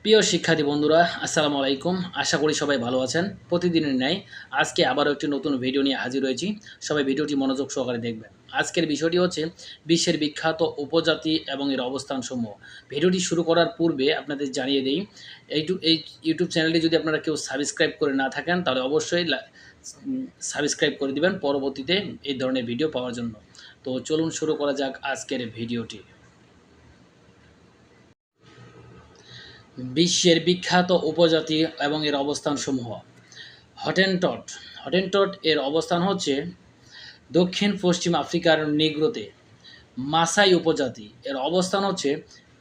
প্রিয় শিক্ষার্থী বন্ধুরা, আসসালামু আলাইকুম। আশা করি সবাই ভালো আছেন। প্রতিদিনের ন্যায় আজকে আবারও একটি নতুন ভিডিও নিয়ে হাজির হয়েছি। সবাই ভিডিওটি মনোযোগ সহকারে দেখবেন। আজকের বিষয়টি হচ্ছে বিশ্বের বিখ্যাত উপজাতি এবং এর অবস্থানসমূহ। ভিডিওটি শুরু করার পূর্বে আপনাদের জানিয়ে দেই, এই ইউটিউব চ্যানেলটি যদি আপনারা কেউ সাবস্ক্রাইব করে না থাকেন তাহলে অবশ্যই সাবস্ক্রাইব করে দিবেন পরবর্তীতে এই ধরনের ভিডিও পাওয়ার জন্য। তো চলুন শুরু করা যাক আজকের ভিডিওটি। বিশ্বের বিখ্যাত উপজাতি এবং এর অবস্থানসমূহ। হটেনটট হটেনটট এর অবস্থান হচ্ছে দক্ষিণ পশ্চিম আফ্রিকার নিগ্রোতে। মাসাই উপজাতি এর অবস্থান হচ্ছে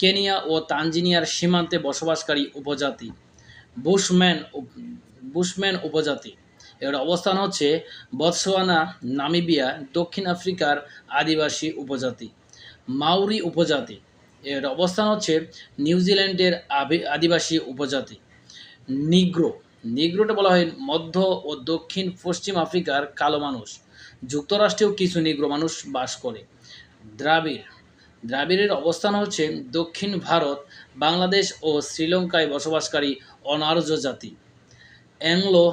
কেনিয়া ও তানজানিয়ার সীমান্তে বসবাসকারী উপজাতি। বুশম্যান বুশম্যান উপজাতি এর অবস্থান হচ্ছে বতসোয়ানা, নামিবিয়া, দক্ষিণ আফ্রিকার আদিবাসী উপজাতি। মাউরি উপজাতি এর অবস্থান হচ্ছে নিউজিল্যান্ডের আদিবাসী উপজাতি। নিগ্রো নিগ্রোটা বলা হয় মধ্য ও দক্ষিণ পশ্চিম আফ্রিকার কালো মানুষ। যুক্তরাষ্ট্রেও কিছু নিগ্রো মানুষ বাস করে। দ্রাবিড়ের অবস্থান হচ্ছে দক্ষিণ ভারত, বাংলাদেশ ও শ্রীলঙ্কায় বসবাসকারী অনার্য জাতি। অ্যাংলো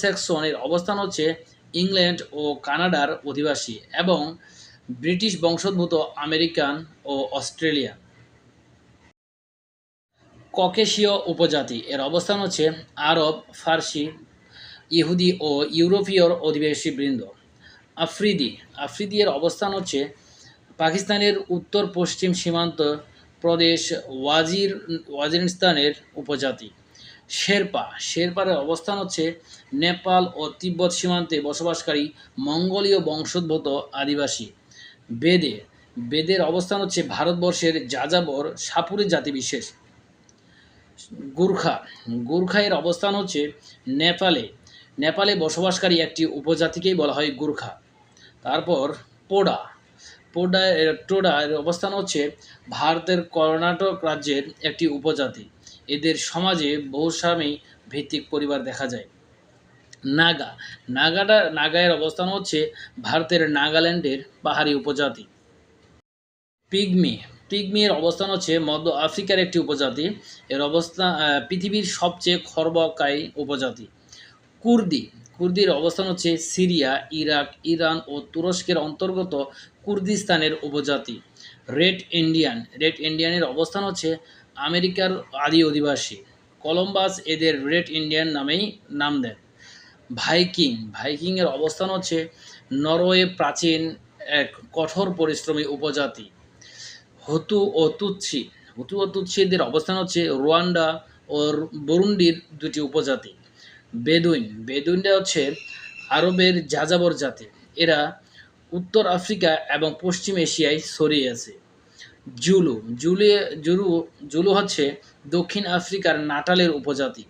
স্যাক্সন এর অবস্থান হচ্ছে ইংল্যান্ড ও কানাডার অধিবাসী এবং ব্রিটিশ বংশোদ্ভূত আমেরিকান ও অস্ট্রেলিয়ান। ককেশীয় উপজাতি এর অবস্থান হচ্ছে আরব, ফার্সি, ইহুদি ও ইউরোপীয় অধিবাসীবৃন্দ। আফ্রিদি এর অবস্থান হচ্ছে পাকিস্তানের উত্তর পশ্চিম সীমান্ত প্রদেশ ওয়াজিরিস্তানের উপজাতি। শেরপার অবস্থান হচ্ছে নেপাল ও তিব্বত সীমান্তে বসবাসকারী মঙ্গোলীয় বংশোদ্ভূত আদিবাসী। বেদের অবস্থান হচ্ছে ভারতবর্ষের যাযাবর সাপুরি জাতিবিশেষ। গুর্খা এর অবস্থান হচ্ছে নেপালে বসবাসকারী একটি উপজাতিকেই বলা হয় গুর্খা। তারপর টোডা এর অবস্থান হচ্ছে ভারতের কর্ণাটক রাজ্যের একটি উপজাতি। এদের সমাজে বহুস্বামী ভিত্তিক পরিবার দেখা যায়। নাগা এর অবস্থান হচ্ছে ভারতের নাগাল্যান্ডের পাহাড়ি উপজাতি। পিগমি এর অবস্থান হচ্ছে মধ্য আফ্রিকার একটি উপজাতি। এর অবস্থান পৃথিবীর সবচেয়ে খর্বকায়ী উপজাতি। কুর্দির অবস্থান হচ্ছে সিরিয়া, ইরাক, ইরান ও তুরস্কের অন্তর্গত কুর্দিস্তানের উপজাতি। রেড ইন্ডিয়ানের অবস্থান হচ্ছে আমেরিকার আদি অধিবাসী। কলম্বাস এদের রেড ইন্ডিয়ান নামেই নাম দেন। ভাইকিং এর অবস্থান হচ্ছে নরওয়ে প্রাচীন এক কঠোর পরিশ্রমী উপজাতি। হুতু ও তুৎসিদের অবস্থান হচ্ছে রুয়ান্ডা ও বুরুন্ডির দুটি উপজাতি। বেদুইনরা হচ্ছে আরবের যাযাবর জাতি। এরা উত্তর আফ্রিকা এবং পশ্চিম এশিয়ায় ছড়িয়ে আছে। জুলু হচ্ছে দক্ষিণ আফ্রিকার নাটালের উপজাতি।